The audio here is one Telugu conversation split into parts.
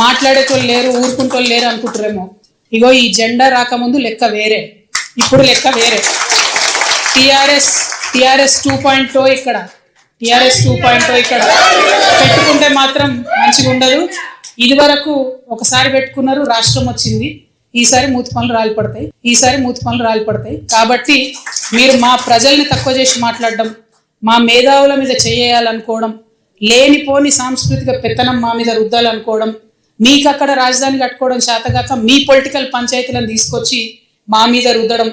మాట్లాడేటోళ్ళు లేరు, ఊరుకుంటోళ్ళు లేరు అనుకుంటారేమో. ఇగో ఈ జెండా రాకముందు లెక్క వేరే, ఇప్పుడు లెక్క వేరే. టిఆర్ఎస్ 2.0 ఇక్కడ, టిఆర్ఎస్ 2.0 ఇక్కడ పెట్టుకుంటే మాత్రం మంచిగా ఉండదు. ఇది వరకు ఒకసారి పెట్టుకున్నారు, రాష్ట్రం వచ్చింది. ఈసారి మూతి పనులు రాలిపడతాయి. కాబట్టి మీరు మా ప్రజల్ని తక్కువ చేసి మాట్లాడడం, మా మేధావుల మీద చేయాలనుకోవడం, లేనిపోని సాంస్కృతిక పెత్తనం మా మీద రుద్దాలనుకోవడం, మీకు అక్కడ రాజధాని కట్టుకోవడం చేతగాక మీ పొలిటికల్ పంచాయతీలను తీసుకొచ్చి మా మీద రుద్దడం.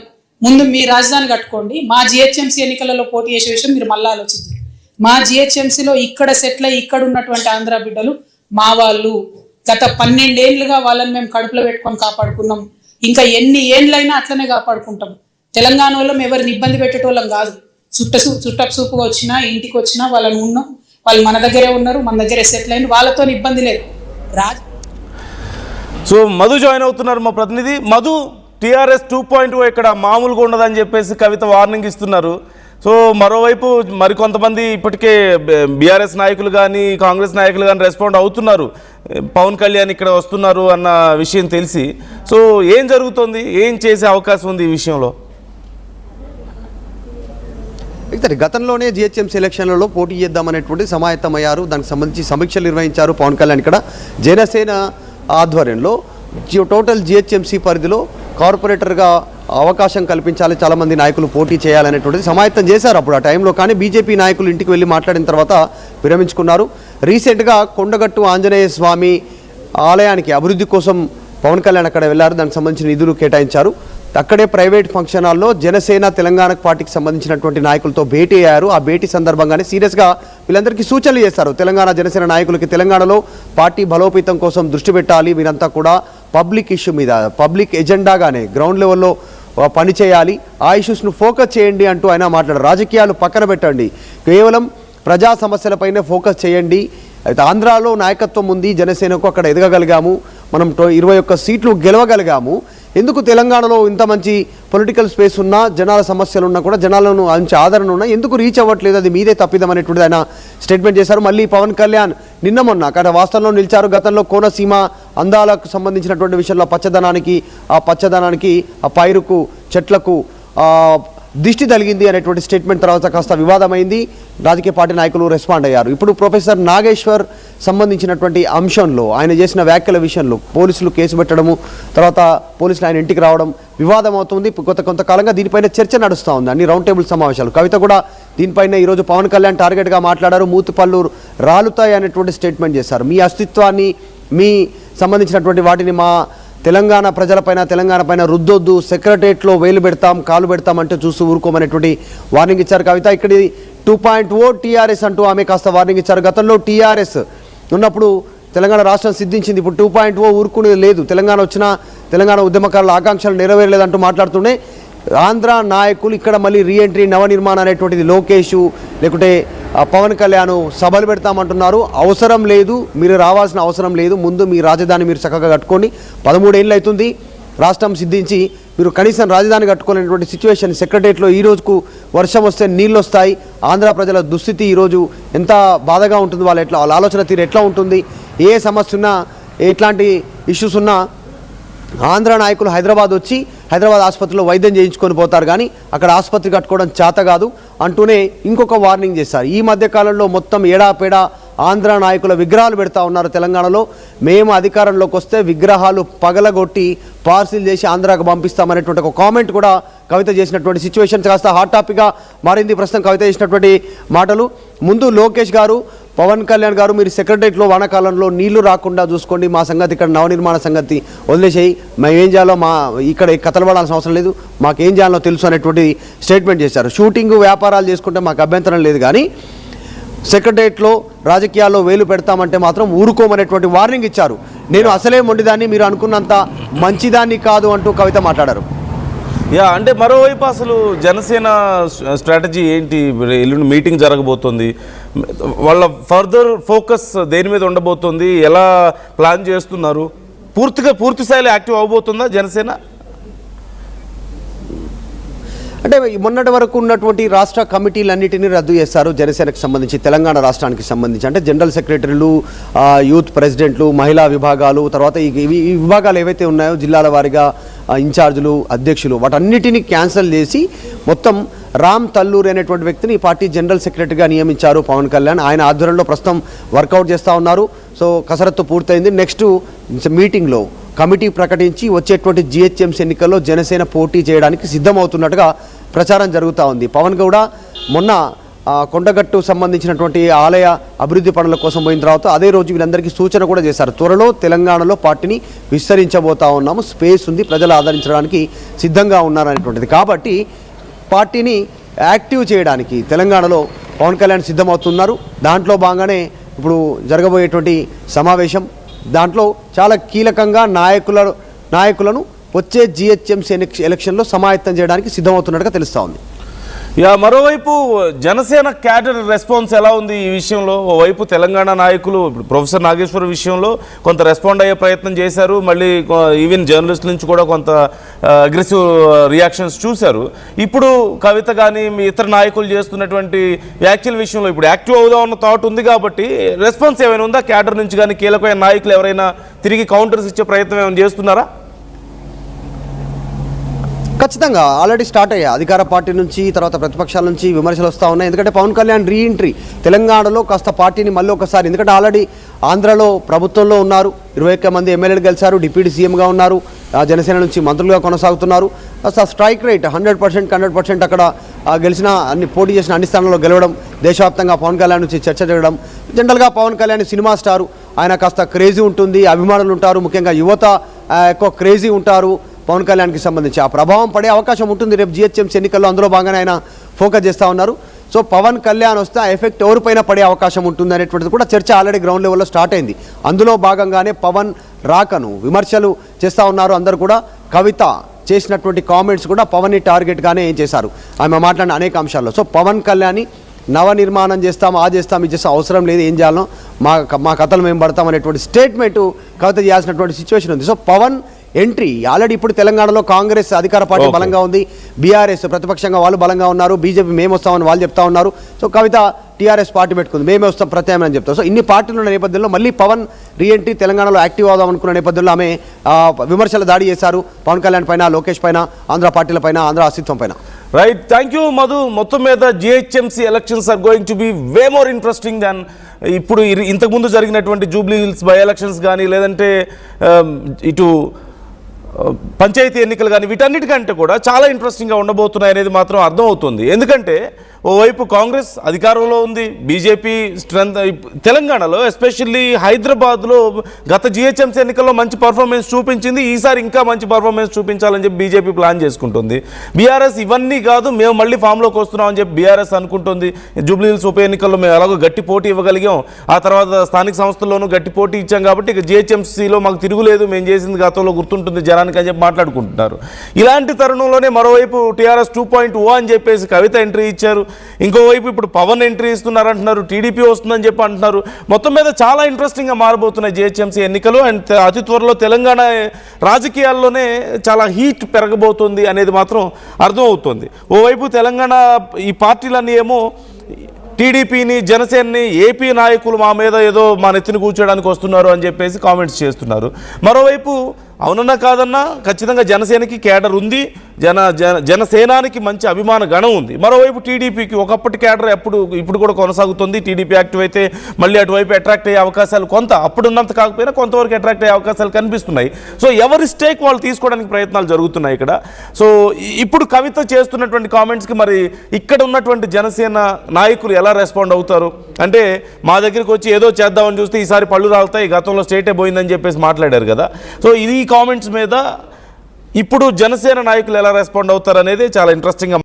ముందు మీ రాజధాని కట్టుకోండి. మా జిహెచ్ఎంసీ ఎన్నికలలో పోటీ చేసే విషయం మీరు మళ్ళీ ఆలోచించారు. మా జిహెచ్ఎంసీలో ఇక్కడ సెటిల్ అయ్యి ఇక్కడ ఉన్నటువంటి ఆంధ్ర బిడ్డలు మా వాళ్ళు. గత 12 ఏళ్ళుగా వాళ్ళని మేము కడుపులో పెట్టుకొని కాపాడుకున్నాం. ఇంకా ఎన్ని ఏళ్ళైనా అట్లనే కాపాడుకుంటాం. తెలంగాణ వాళ్ళం ఎవరిని ఇబ్బంది పెట్టేటోళ్ళం కాదు. చుట్టపు చూపుగా వచ్చినా, ఇంటికి వచ్చినా వాళ్ళని ఉన్నాం. వాళ్ళు మన దగ్గరే ఉన్నారు, మన దగ్గరే సెటిల్ అయింది. వాళ్ళతో ఇబ్బంది లేదు. సో మధు జాయిన్ అవుతున్నారు, మా ప్రతినిధి మధు. టీఆర్ఎస్ 2.0 ఇక్కడ మామూలుగా ఉండదని చెప్పేసి కవిత వార్నింగ్ ఇస్తున్నారు. సో మరోవైపు మరికొంతమంది ఇప్పటికే బీఆర్ఎస్ నాయకులు కానీ కాంగ్రెస్ నాయకులు కానీ రెస్పాండ్ అవుతున్నారు. పవన్ కళ్యాణ్ ఇక్కడ వస్తున్నారు అన్న విషయం తెలిసి. సో ఏం జరుగుతుంది, ఏం చేసే అవకాశం ఉంది ఈ విషయంలో? గతంలోనే జిహెచ్ఎంసీ ఎలక్షన్లలో పోటీ చేద్దామనేటువంటి సమాయత్తమయ్యారు. దానికి సంబంధించి సమీక్షలు నిర్వహించారు పవన్ కళ్యాణ్. ఇక్కడ జనసేన ఆధ్వర్యంలో టోటల్ జిహెచ్ఎంసీ పరిధిలో కార్పొరేటర్గా అవకాశం కల్పించాలి, చాలామంది నాయకులు పోటీ చేయాలనేటువంటిది సమాయత్తం చేశారు అప్పుడు ఆ టైంలో. కానీ బీజేపీ నాయకులు ఇంటికి వెళ్ళి మాట్లాడిన తర్వాత విరమించుకున్నారు. రీసెంట్గా కొండగట్టు ఆంజనేయ స్వామి ఆలయానికి అభివృద్ధి కోసం పవన్ కళ్యాణ్ అక్కడ వెళ్ళారు. దానికి సంబంధించిన నిధులు కేటాయించారు. అక్కడే ప్రైవేట్ ఫంక్షన్ హాల్లో జనసేన తెలంగాణ పార్టీకి సంబంధించినటువంటి నాయకులతో భేటీ అయ్యారు. ఆ భేటీ సందర్భంగానే సీరియస్గా వీళ్ళందరికీ సూచనలు చేస్తారు. తెలంగాణ జనసేన నాయకులకి తెలంగాణలో పార్టీ బలోపేతం కోసం దృష్టి పెట్టాలి, మీరంతా కూడా పబ్లిక్ ఇష్యూ మీద, పబ్లిక్ ఎజెండాగానే గ్రౌండ్ లెవెల్లో పనిచేయాలి, ఆ ఇష్యూస్ను ఫోకస్ చేయండి అంటూ ఆయన మాట్లాడారు. రాజకీయాలు పక్కన పెట్టండి, కేవలం ప్రజా సమస్యలపైనే ఫోకస్ చేయండి. అయితే ఆంధ్రాలో నాయకత్వం ఉంది, జనసేనకు అక్కడ ఎదగగలిగాము, మనం 21 సీట్లు గెలవగలిగాము. ఎందుకు తెలంగాణలో ఇంత మంచి పొలిటికల్ స్పేస్ ఉన్నా, జనాల సమస్యలు ఉన్నా కూడా, జనాలను మంచి ఆదరణ ఉన్నా ఎందుకు రీచ్ అవ్వట్లేదు, అది మీదే తప్పిదం అనేటువంటిది ఆయన స్టేట్మెంట్ చేశారు. మళ్ళీ పవన్ కళ్యాణ్ నిన్న మొన్న అక్కడ వాస్తవంలో నిలిచారు. గతంలో కోనసీమ అందాలకు సంబంధించినటువంటి విషయంలో పచ్చదనానికి ఆ పైరుకు, చెట్లకు దిష్టి తగిలింది అనేటువంటి స్టేట్మెంట్ తర్వాత కాస్త వివాదమైంది. రాజకీయ పార్టీ నాయకులు రెస్పాండ్ అయ్యారు. ఇప్పుడు ప్రొఫెసర్ నాగేశ్వర్ సంబంధించినటువంటి అంశంలో ఆయన చేసిన వ్యాఖ్యల విషయంలో పోలీసులు కేసు పెట్టడము, తర్వాత పోలీసులు ఆయన ఇంటికి రావడం వివాదం అవుతుంది. కొంతకాలంగా దీనిపైన చర్చ నడుస్తూ ఉంది, అన్ని రౌండ్ టేబుల్ సమావేశాలు. కవిత కూడా దీనిపైన ఈరోజు పవన్ కళ్యాణ్ టార్గెట్గా మాట్లాడారు. మూతి పళ్ళు రాలుతాయి అనేటువంటి స్టేట్మెంట్ చేశారు. మీ అస్తిత్వాన్ని, మీ సంబంధించినటువంటి వాటిని మా తెలంగాణ ప్రజలపైన, తెలంగాణ పైన రుద్దొద్దు, సెక్రటరియట్లో వేలు పెడతాం, కాలు పెడతాం అంటే చూస్తూ ఊరుకోమనేటువంటి వార్నింగ్ ఇచ్చారు కవిత. ఇక్కడ 2.0 టీఆర్ఎస్ అంటూ ఆమె కాస్త వార్నింగ్ ఇచ్చారు. గతంలో టీఆర్ఎస్ ఉన్నప్పుడు తెలంగాణ రాష్ట్రం సిద్ధించింది, ఇప్పుడు 2.0 ఊరుకునేది లేదు. తెలంగాణ వచ్చినా తెలంగాణ ఉద్యమకారుల ఆకాంక్షలు నెరవేరలేదంటూ మాట్లాడుతూనే ఆంధ్ర నాయకులు ఇక్కడ మళ్ళీ రీఎంట్రీ, నవనిర్మాణం అనేటువంటిది లోకేష్ లేకుంటే పవన్ కళ్యాణ్ సభలు పెడతామంటున్నారు. అవసరం లేదు, మీరు రావాల్సిన అవసరం లేదు. ముందు మీ రాజధాని మీరు చక్కగా కట్టుకోండి. 13 ఏళ్ళు అవుతుంది రాష్ట్రం సిద్ధించి, మీరు కనీసం రాజధాని కట్టుకోలేనటువంటి సిచ్యువేషన్. సెక్రటరియట్లో ఈ రోజుకు వర్షం వస్తే నీళ్ళు వస్తాయి. ఆంధ్ర ప్రజల దుస్థితి ఈరోజు ఎంత బాధగా ఉంటుంది, వాళ్ళ ఆలోచన తీరు ఎట్లా ఉంటుంది, ఏ సమస్య ఉన్నా, ఎట్లాంటి ఇష్యూస్ ఉన్నా ఆంధ్ర నాయకులు హైదరాబాద్ వచ్చి హైదరాబాద్ ఆసుపత్రిలో వైద్యం చేయించుకొని పోతారు, కానీ అక్కడ ఆసుపత్రి కట్టుకోవడం చేత కాదు అంటూనే ఇంకొక వార్నింగ్ చేశారు. ఈ మధ్య కాలంలో మొత్తం ఏడాపేడా ఆంధ్ర నాయకుల విగ్రహాలు పెడతా ఉన్నారు తెలంగాణలో. మేము అధికారంలోకి వస్తే విగ్రహాలు పగలగొట్టి పార్సిల్ చేసి ఆంధ్రాకు పంపిస్తామనేటువంటి ఒక కామెంట్ కూడా కవిత చేసినటువంటి సిచ్యువేషన్ కాస్త హాట్ టాపిక్గా మారింది. ప్రస్తుతం కవిత చేసినటువంటి మాటలు. ముందు లోకేష్ గారు, పవన్ కళ్యాణ్ గారు, మీరు సెక్రటరియట్లో వానాకాలంలో నీళ్లు రాకుండా చూసుకోండి, మా సంగతి ఇక్కడ నవనిర్మాణ సంగతి వదిలేసేయి, మేము ఏం చేయాలో ఇక్కడ కథలు పడాల్సిన అవసరం లేదు, మాకేం చేయాలో తెలుసు అనేటువంటి స్టేట్మెంట్ చేశారు. షూటింగ్ వ్యాపారాలు చేసుకుంటే మాకు అభ్యంతరం లేదు, కానీ సెక్రటరియట్లో రాజకీయాల్లో వేలు పెడతామంటే మాత్రం ఊరుకోమనేటువంటి వార్నింగ్ ఇచ్చారు. నేను అసలే మొండిదాన్ని, మీరు అనుకున్నంత మంచిదాన్ని కాదు అంటూ కవిత మాట్లాడారు. అంటే మరోవైపు అసలు జనసేన స్ట్రాటజీ ఏంటి? ఎల్లుండి మీటింగ్ జరగబోతుంది, వాళ్ళ ఫర్దర్ ఫోకస్ దేని మీద ఉండబోతుంది, ఎలా ప్లాన్ చేస్తున్నారు? పూర్తి స్థాయిలో యాక్టివ్ అవబోతుందా జనసేన? అంటే మొన్నటి వరకు ఉన్నటువంటి రాష్ట్ర కమిటీలన్నిటినీ రద్దు చేస్తారు జనసేనకు సంబంధించి, తెలంగాణ రాష్ట్రానికి సంబంధించి. అంటే జనరల్ సెక్రటరీలు, యూత్ ప్రెసిడెంట్లు, మహిళా విభాగాలు, తర్వాత ఈ విభాగాలు ఏవైతే ఉన్నాయో జిల్లాల వారీగా ఇన్ఛార్జులు, అధ్యక్షులు, వాటన్నిటినీ క్యాన్సిల్ చేసి మొత్తం రామ్ తల్లూరి అనేటువంటి వ్యక్తిని ఈ పార్టీ జనరల్ సెక్రటరీగా నియమించారు పవన్ కళ్యాణ్. ఆయన ఆధ్వర్యంలో ప్రస్తుతం వర్కౌట్ చేస్తూ ఉన్నారు. సో కసరత్తు పూర్తయింది. నెక్స్ట్ మీటింగ్లో కమిటీ ప్రకటించి వచ్చేటువంటి జిహెచ్ఎంసీ ఎన్నికల్లో జనసేన పోటీ చేయడానికి సిద్ధమవుతున్నట్టుగా ప్రచారం జరుగుతూ ఉంది. పవన్ కూడా మొన్న కొండగట్టు సంబంధించినటువంటి ఆలయ అభివృద్ధి పనుల కోసం పోయిన తర్వాత అదే రోజు వీళ్ళందరికీ సూచన కూడా చేశారు. త్వరలో తెలంగాణలో పార్టీని విస్తరించబోతా ఉన్నాము, స్పేస్ ఉంది, ప్రజలు ఆదరించడానికి సిద్ధంగా ఉన్నారనేటువంటిది. కాబట్టి పార్టీని యాక్టివ్ చేయడానికి తెలంగాణలో పవన్ కళ్యాణ్ సిద్ధమవుతున్నారు. దాంట్లో భాగంగానే ఇప్పుడు జరగబోయేటువంటి సమావేశం, దాంట్లో చాలా కీలకంగా నాయకులను వచ్చే జిహెచ్ఎంసీ ఎలక్షన్లో సమాయత్తం చేయడానికి సిద్ధమవుతున్నట్టుగా తెలుస్తూ ఉంది. మరోవైపు జనసేన క్యాడర్ రెస్పాన్స్ ఎలా ఉంది ఈ విషయంలో? ఓవైపు తెలంగాణ నాయకులు ఇప్పుడు ప్రొఫెసర్ నాగేశ్వర విషయంలో కొంత రెస్పాండ్ అయ్యే ప్రయత్నం చేశారు, మళ్ళీ ఈవెన్ జర్నలిస్టుల నుంచి కూడా కొంత అగ్రెసివ్ రియాక్షన్స్ చూశారు. ఇప్పుడు కవిత కానీ మీ ఇతర నాయకులు చేస్తున్నటువంటి వ్యాఖ్యల విషయంలో ఇప్పుడు యాక్టివ్ అవుదాం అన్న థాట్ ఉంది కాబట్టి రెస్పాన్స్ ఏమైనా ఉందా క్యాడర్ నుంచి? కానీ కీలకమైన నాయకులు ఎవరైనా తిరిగి కౌంటర్స్ ఇచ్చే ప్రయత్నం ఏమైనా చేస్తున్నారా? ఖచ్చితంగా ఆల్రెడీ స్టార్ట్ అయ్యాయి. అధికార పార్టీ నుంచి, తర్వాత ప్రతిపక్షాల నుంచి విమర్శలు వస్తూ ఉన్నాయి. ఎందుకంటే పవన్ కళ్యాణ్ రీఎంట్రీ తెలంగాణలో కాస్త పార్టీని మళ్ళీ ఒకసారి, ఎందుకంటే ఆల్రెడీ ఆంధ్రలో ప్రభుత్వంలో ఉన్నారు, 21 మంది ఎమ్మెల్యేలు గెలిచారు, డిప్యూటీ సీఎంగా ఉన్నారు, జనసేన నుంచి మంత్రులుగా కొనసాగుతున్నారు. స్ట్రైక్ రేట్ 100% అక్కడ గెలిచిన పోటీ చేసిన అన్ని స్థానాల్లో గెలవడం, దేశవ్యాప్తంగా పవన్ కళ్యాణ్ నుంచి చర్చ జరగడం. జనరల్గా పవన్ కళ్యాణ్ సినిమా స్టారు, ఆయన కాస్త క్రేజీ ఉంటుంది, అభిమానులు ఉంటారు, ముఖ్యంగా యువత ఎక్కువ క్రేజీ ఉంటారు పవన్ కళ్యాణ్కి సంబంధించి. ఆ ప్రభావం పడే అవకాశం ఉంటుంది రేపు జిహెచ్ఎంసీ ఎన్నికల్లో. అందులో భాగంగా ఆయన ఫోకస్ చేస్తూ ఉన్నారు. సో పవన్ కళ్యాణ్ వస్తే ఆ ఎఫెక్ట్ ఎవరిపైన పడే అవకాశం ఉంటుంది అనేటువంటిది కూడా చర్చ ఆల్రెడీ గ్రౌండ్ లెవెల్లో స్టార్ట్ అయింది. అందులో భాగంగానే పవన్ రాకను విమర్శలు చేస్తూ ఉన్నారు అందరు కూడా. కవిత చేసినటువంటి కామెంట్స్ కూడా పవన్ని టార్గెట్గానే ఏం చేశారు ఆమె మాట్లాడిన అనేక అంశాల్లో. సో పవన్ కళ్యాణ్ని నవనిర్మాణం చేస్తాం, ఇది చేస్తాం, అవసరం లేదు, ఏం చేయాలో మా కథలు మేము పడతాం అనేటువంటి స్టేట్మెంటు కవిత చేయాల్సినటువంటి సిచ్యువేషన్ ఉంది. సో పవన్ ఎంట్రీ ఆల్రెడీ ఇప్పుడు తెలంగాణలో కాంగ్రెస్ అధికార పార్టీ బలంగా ఉంది, బీఆర్ఎస్ ప్రతిపక్షంగా వాళ్ళు బలంగా ఉన్నారు, బీజేపీ మేము వస్తామని వాళ్ళు చెప్తా ఉన్నారు. సో కవిత టీఆర్ఎస్ పార్టీ పెట్టుకుంది, మేమే వస్తాం ప్రత్యామ్నాయం చెప్తాం. సో ఇన్ని పార్టీలు ఉన్న నేపథ్యంలో మళ్ళీ పవన్ రీఎంట్రీ తెలంగాణలో యాక్టివ్ అవుదాం అనుకున్న నేపథ్యంలో ఆమె విమర్శలు దాడి చేశారు పవన్ కళ్యాణ్ పైన, లోకేష్ పైన, ఆంధ్ర పార్టీల పైన, ఆంధ్ర అస్తిత్వం పైన. Right, thank you Madhu. మొత్తం మీద GHMC elections are going to be way more interesting than ఇప్పుడు ఇంతకుముందు జరిగినటువంటి జూబ్లీ హిల్స్ బై ఎలక్షన్స్ కానీ, లేదంటే ఇటు పంచాయతీ ఎన్నికలు కానీ, వీటన్నిటికంటే కూడా చాలా ఇంట్రెస్టింగ్గా ఉండబోతున్నాయి అనేది మాత్రం అర్థమవుతుంది. ఎందుకంటే ఓవైపు కాంగ్రెస్ అధికారంలో ఉంది, బీజేపీ స్ట్రెంత్ తెలంగాణలో ఎస్పెషల్లీ హైదరాబాద్లో గత జిహెచ్ఎంసీ ఎన్నికల్లో మంచి పర్ఫార్మెన్స్ చూపించింది, ఈసారి ఇంకా మంచి పర్ఫార్మెన్స్ చూపించాలని చెప్పి బీజేపీ ప్లాన్ చేసుకుంటుంది. బీఆర్ఎస్ ఇవన్నీ కాదు, మేము మళ్ళీ ఫామ్లోకి వస్తున్నామని చెప్పి బీఆర్ఎస్ అనుకుంటుంది. జూబ్లీ హిల్స్ ఉప ఎన్నికల్లో మేము ఎలాగో గట్టి పోటీ ఇవ్వగలిగాం, ఆ తర్వాత స్థానిక సంస్థల్లోనూ గట్టి పోటీ ఇచ్చాం కాబట్టి ఇక జిహెచ్ఎంసీలో మాకు తిరుగులేదు, మేము చేసింది గతంలో గుర్తుంటుంది జనానికి అని చెప్పి మాట్లాడుకుంటున్నారు. ఇలాంటి తరుణంలోనే మరోవైపు టీఆర్ఎస్ 2.0 అని చెప్పేసి కవిత ఎంట్రీ ఇచ్చారు, ఇంకోవైపు ఇప్పుడు పవన్ ఎంట్రీ ఇస్తున్నారంటున్నారు, టీడీపీ వస్తుందని చెప్పి అంటున్నారు. మొత్తం మీద చాలా ఇంట్రెస్టింగ్గా మారబోతున్నాయి జిహెచ్ఎంసీ ఎన్నికలు. అండ్ అతి త్వరలో తెలంగాణ రాజకీయాల్లోనే చాలా హీట్ పెరగబోతుంది అనేది మాత్రం అర్థమవుతుంది. ఓవైపు తెలంగాణ ఈ పార్టీలన్నీ ఏమో టీడీపీని, జనసేనని, ఏపీ నాయకులు మా మీద ఏదో మా నెత్తిని కూర్చోడానికి వస్తున్నారు అని చెప్పేసి కామెంట్స్ చేస్తున్నారు. మరోవైపు అవునన్నా కాదన్నా ఖచ్చితంగా జనసేనకి కేడర్ ఉంది, జనసేనానికి మంచి అభిమాన గణం ఉంది. మరోవైపు టీడీపీకి ఒకప్పటి కేడర్ ఇప్పుడు కూడా కొనసాగుతుంది. టీడీపీ యాక్టివ్ అయితే మళ్ళీ అటువైపు అట్రాక్ట్ అయ్యే అవకాశాలు కొంత అప్పుడున్నంత కాకపోయినా కొంతవరకు అట్రాక్ట్ అయ్యే అవకాశాలు కనిపిస్తున్నాయి. సో ఎవరి స్టేక్ వాళ్ళు తీసుకోవడానికి ప్రయత్నాలు జరుగుతున్నాయి ఇక్కడ. సో ఇప్పుడు కవిత చేస్తున్నటువంటి కామెంట్స్కి మరి ఇక్కడ ఉన్నటువంటి జనసేన నాయకులు ఎలా రెస్పాండ్ అవుతారు? అంటే మా దగ్గరికి వచ్చి ఏదో చేద్దామని చూస్తే ఈసారి పళ్ళు రాలుతాయి, గతంలో స్టేటే పోయిందని చెప్పేసి మాట్లాడారు కదా. సో ఇది కామెంట్స్ మీద ఇప్పుడు జనసేన నాయకులు ఎలా రెస్పాండ్ అవుతారు అనేది చాలా ఇంట్రెస్టింగ్గా